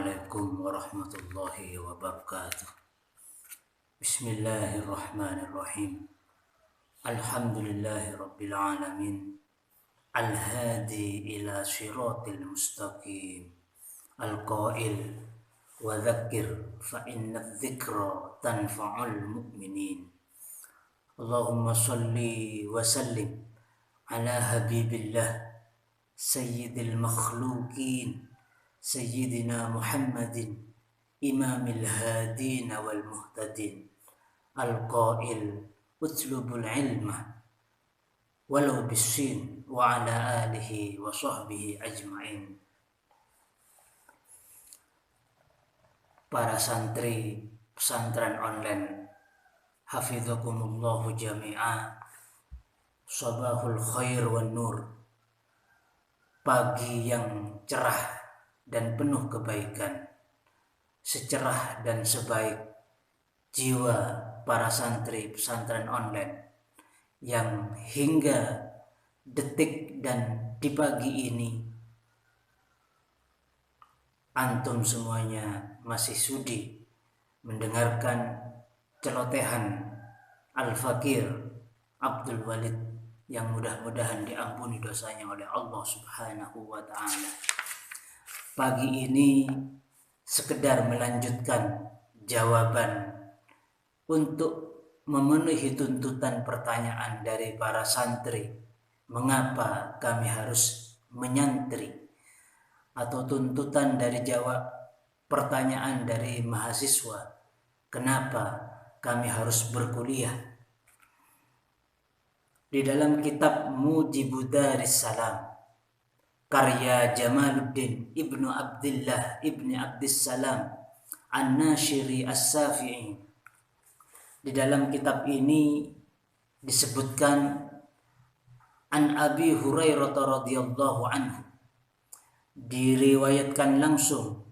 Assalamualaikum warahmatullahi wabarakatuh. Bismillahirrahmanirrahim. Alhamdulillahi rabbil alamin. Al-hadi ila siratil mustaqim. Al-qail wa dzakir fa inna dzikra tanfa'ul mu'minin. Allahumma salli wa sallim ala habibillah sayyidil makhluqin Sayyidina Muhammadin Imamil Hadin wal Muhtadin Al-Qail Utlubul ilma Walau bisin Wa ala alihi wa sahbihi ajma'in. Para santri pesantren online, Hafidhakumullahu jami'a. Sabahul khair wan nur. Pagi yang cerah dan penuh kebaikan, secerah dan sebaik jiwa para santri pesantren online yang hingga detik dan di pagi ini antum semuanya masih sudi mendengarkan celotehan Al-Fakir Abdul Walid yang mudah-mudahan diampuni dosanya oleh Allah Subhanahu wa ta'ala. Pagi ini sekedar melanjutkan jawaban untuk memenuhi tuntutan pertanyaan dari para santri, mengapa kami harus menyantri, atau tuntutan dari jawab pertanyaan dari mahasiswa, kenapa kami harus berkuliah. Di dalam kitab Mujibudaris Salam karya Jamaluddin Ibnu Abdullah Ibni Abdissalam An-Nashiri As-Safi'i, di dalam kitab ini disebutkan An Abi Hurairah radhiyallahu anhu, diriwayatkan langsung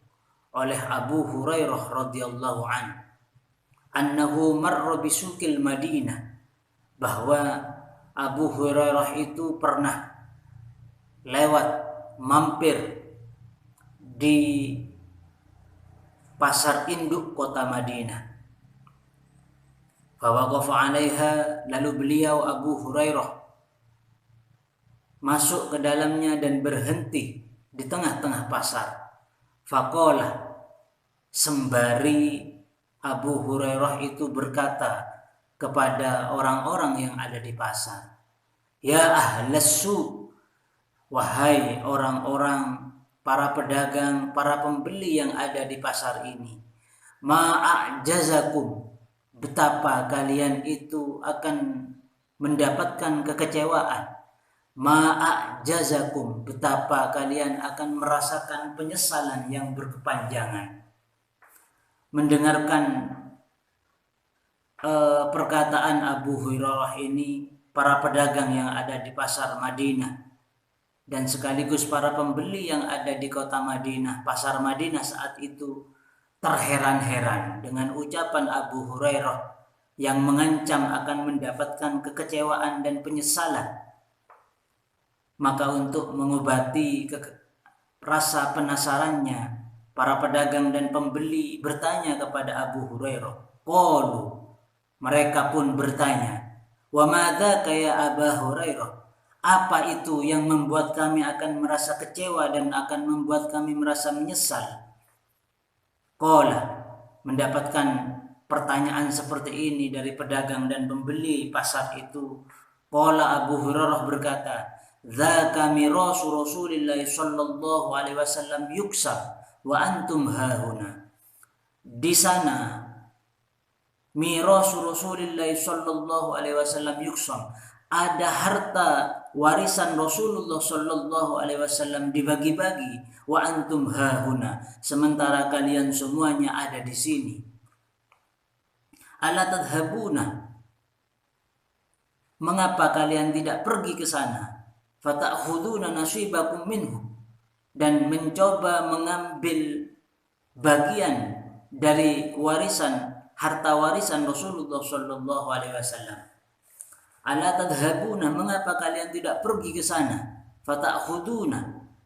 oleh Abu Hurairah radhiyallahu anhu, annahu marra bisukil Madinah, bahwa Abu Hurairah itu pernah lewat mampir di pasar induk kota Madinah. Fawaqafa 'alaiha, lalu beliau Abu Hurairah masuk ke dalamnya dan berhenti di tengah-tengah pasar. Faqala, sembari Abu Hurairah itu berkata kepada orang-orang yang ada di pasar, ya ahlas su', wahai orang-orang, para pedagang, para pembeli yang ada di pasar ini, ma'ajazakum, betapa kalian itu akan mendapatkan kekecewaan. Ma'ajazakum, betapa kalian akan merasakan penyesalan yang berkepanjangan. Mendengarkan perkataan Abu Hurairah ini, para pedagang yang ada di pasar Madinah dan sekaligus para pembeli yang ada di kota Madinah, pasar Madinah saat itu, terheran-heran dengan ucapan Abu Hurairah yang mengancam akan mendapatkan kekecewaan dan penyesalan. Maka untuk mengobati rasa penasarannya, para pedagang dan pembeli bertanya kepada Abu Hurairah. Qalu, mereka pun bertanya, wa madzaka ya Aba Hurairah, apa itu yang membuat kami akan merasa kecewa dan akan membuat kami merasa menyesal? Qala, mendapatkan pertanyaan seperti ini dari pedagang dan pembeli pasar itu, qala Abu Hurairah berkata, dzaka mirasu Rasulillah sallallahu alaihi wasallam yuksa wa antum hahuna. Di sana mirasu Rasulillah sallallahu alaihi wasallam yuksa, ada harta warisan Rasulullah sallallahu alaihi wasallam dibagi-bagi, wa antum hahuna, sementara kalian semuanya ada di sini. Ala tadhhabuna, mengapa kalian tidak pergi ke sana? Fata'khuduna nasibakum minhu, dan mencoba mengambil bagian dari warisan, harta warisan Rasulullah sallallahu alaihi wasallam. Ala tadhhabuna, mengapa kalian tidak pergi ke sana? Fata'khuduna,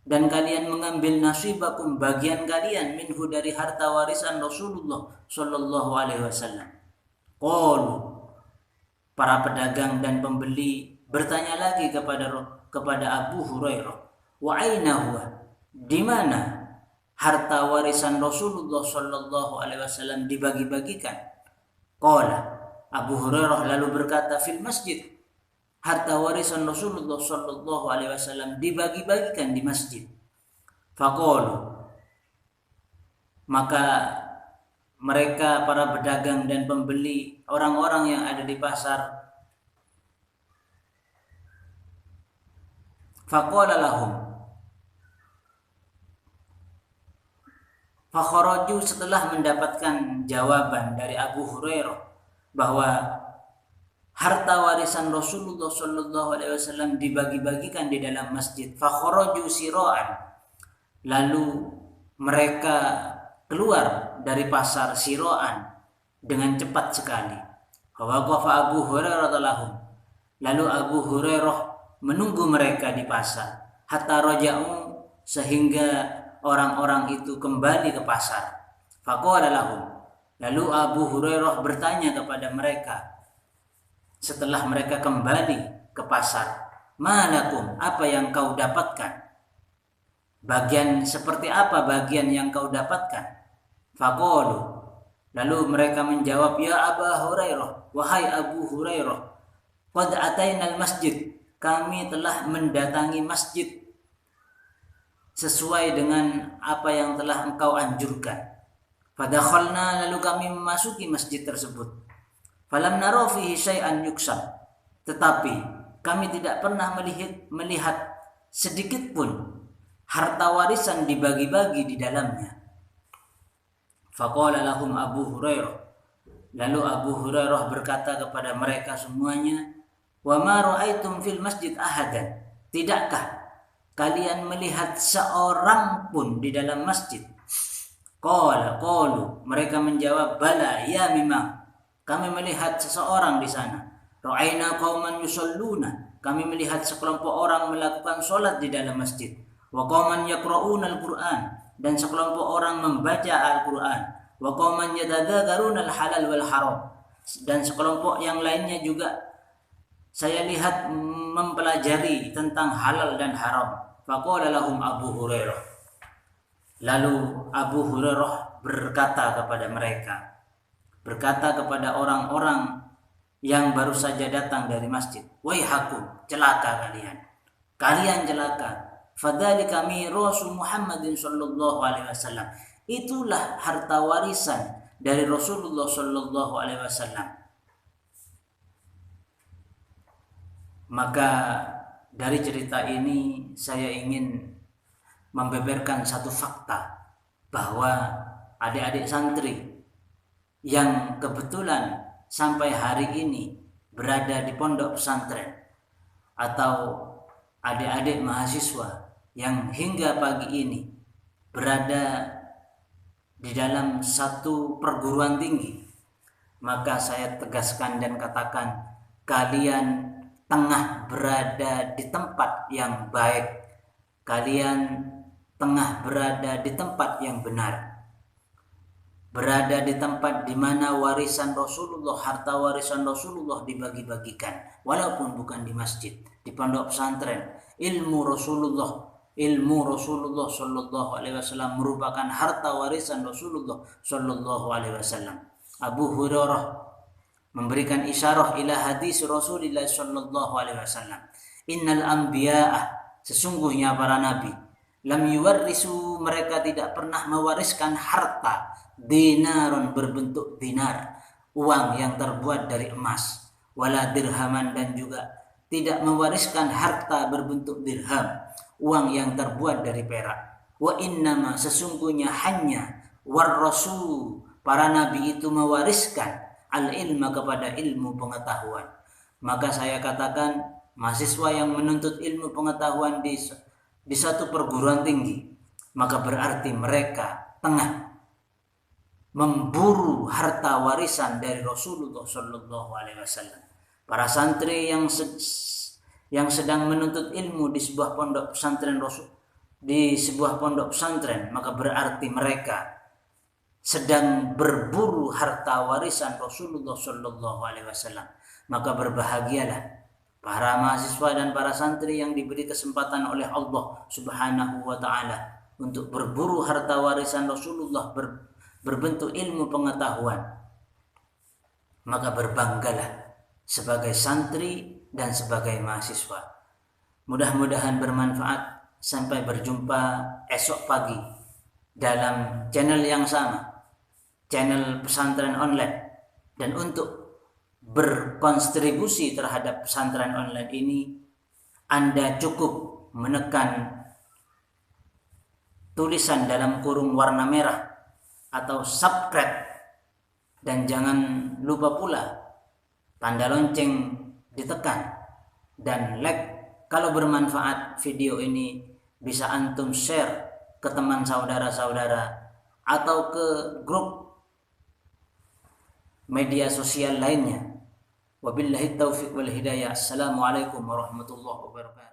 dan kalian mengambil nasibakum bagian kalian minhu dari harta warisan Rasulullah sallallahu alaihi wasallam. Qalu, para pedagang dan pembeli bertanya lagi kepada Abu Hurairah, wa aina huwa, di mana harta warisan Rasulullah sallallahu alaihi wasallam dibagi-bagikan? Qala, Abu Hurairah lalu berkata, fil masjid, harta warisan Rasulullah sallallahu alaihi wasallam dibagi-bagikan di masjid. Faqalu, maka mereka para pedagang dan pembeli, orang-orang yang ada di pasar, faqala lahum, fakharaju, setelah mendapatkan jawaban dari Abu Hurairah bahwa harta warisan Rasulullah sallallahu alaihi wasallam dibagi-bagikan di dalam masjid, fakharaju siraan, lalu mereka keluar dari pasar siraan dengan cepat sekali. Waqafa Abu Hurairah lahum, lalu Abu Hurairah menunggu mereka di pasar, hatta raja'u, sehingga orang-orang itu kembali ke pasar. Faqala lahum, lalu Abu Hurairah bertanya kepada mereka setelah mereka kembali ke pasar, malakum, apa yang kau dapatkan? Bagian seperti apa bagian yang kau dapatkan? Faqalu, lalu mereka menjawab, ya Abu Hurairah, wahai Abu Hurairah, qad atainal masjid, kami telah mendatangi masjid sesuai dengan apa yang telah engkau anjurkan. Fadakhalna, lalu kami memasuki masjid tersebut. Falam nara fihi syai'an yuksab, tetapi kami tidak pernah melihat sedikit pun harta warisan dibagi-bagi di dalamnya. Faqala lahum Abu Hurairah, lalu Abu Hurairah berkata kepada mereka semuanya, wa ma ra'aitum fil masjid ahadan, tidakkah kalian melihat seorang pun di dalam masjid? Qalu, mereka menjawab, bala, ya memang kami melihat seseorang di sana. Ra'aina qauman yusalluna, kami melihat sekelompok orang melakukan sholat di dalam masjid. Wa qauman yaqra'una al-Qur'an, dan sekelompok orang membaca Al-Qur'an. Wa qauman yatadzakaruna al-halal wal haram, dan sekelompok yang lainnya juga saya lihat mempelajari tentang halal dan haram. Faqala lahum Abu Hurairah, lalu Abu Hurairah berkata kepada mereka, berkata kepada orang-orang yang baru saja datang dari masjid, waihakum, celaka kalian, kalian celaka. Fadzalika mirasu Muhammadin sallallahu alaihi wasallam, itulah harta warisan dari Rasulullah sallallahu alaihi wasallam. Maka dari cerita ini saya ingin membeberkan satu fakta, bahwa adik-adik santri yang kebetulan sampai hari ini berada di pondok pesantren, atau adik-adik mahasiswa yang hingga pagi ini berada di dalam satu perguruan tinggi, maka saya tegaskan dan katakan, kalian tengah berada di tempat yang baik, kalian tengah berada di tempat yang benar, berada di tempat di mana warisan Rasulullah, harta warisan Rasulullah dibagi-bagikan, walaupun bukan di masjid, di pondok pesantren. Ilmu Rasulullah sallallahu alaihi wasallam merupakan harta warisan Rasulullah sallallahu alaihi wasallam. Abu Hurairah memberikan isyarah ila hadis Rasulullah sallallahu alaihi wasallam, innal anbiya'a, sesungguhnya para nabi, lam yuwarrisu, mereka tidak pernah mewariskan harta, dinarun, berbentuk dinar, uang yang terbuat dari emas, wala dirhaman, dan juga tidak mewariskan harta berbentuk dirham, uang yang terbuat dari perak. Wa innama, sesungguhnya hanya, warrasu, para nabi itu mewariskan al-ilma, kepada ilmu pengetahuan. Maka saya katakan, mahasiswa yang menuntut ilmu pengetahuan di satu perguruan tinggi, maka berarti mereka tengah memburu harta warisan dari Rasulullah sallallahu alaihi wasallam. Para santri yang sedang menuntut ilmu di sebuah pondok pesantren Rasul, di sebuah pondok pesantren, maka berarti mereka sedang berburu harta warisan Rasulullah Shallallahu Alaihi Wasallam. Maka berbahagialah para mahasiswa dan para santri yang diberi kesempatan oleh Allah Subhanahu wa Ta'ala untuk berburu harta warisan Rasulullah berbentuk ilmu pengetahuan. Maka berbanggalah sebagai santri dan sebagai mahasiswa. Mudah-mudahan bermanfaat. Sampai berjumpa esok pagi dalam channel yang sama, channel pesantren online. Dan untuk berkontribusi terhadap pesantren online ini, Anda cukup menekan tulisan dalam kurung warna merah atau subscribe, dan jangan lupa pula tanda lonceng ditekan, dan like kalau bermanfaat video ini. Bisa antum share ke teman saudara-saudara atau ke grup media sosial lainnya. Wabillahi taufiq wal hidayah. Assalamualaikum warahmatullahi wabarakatuh.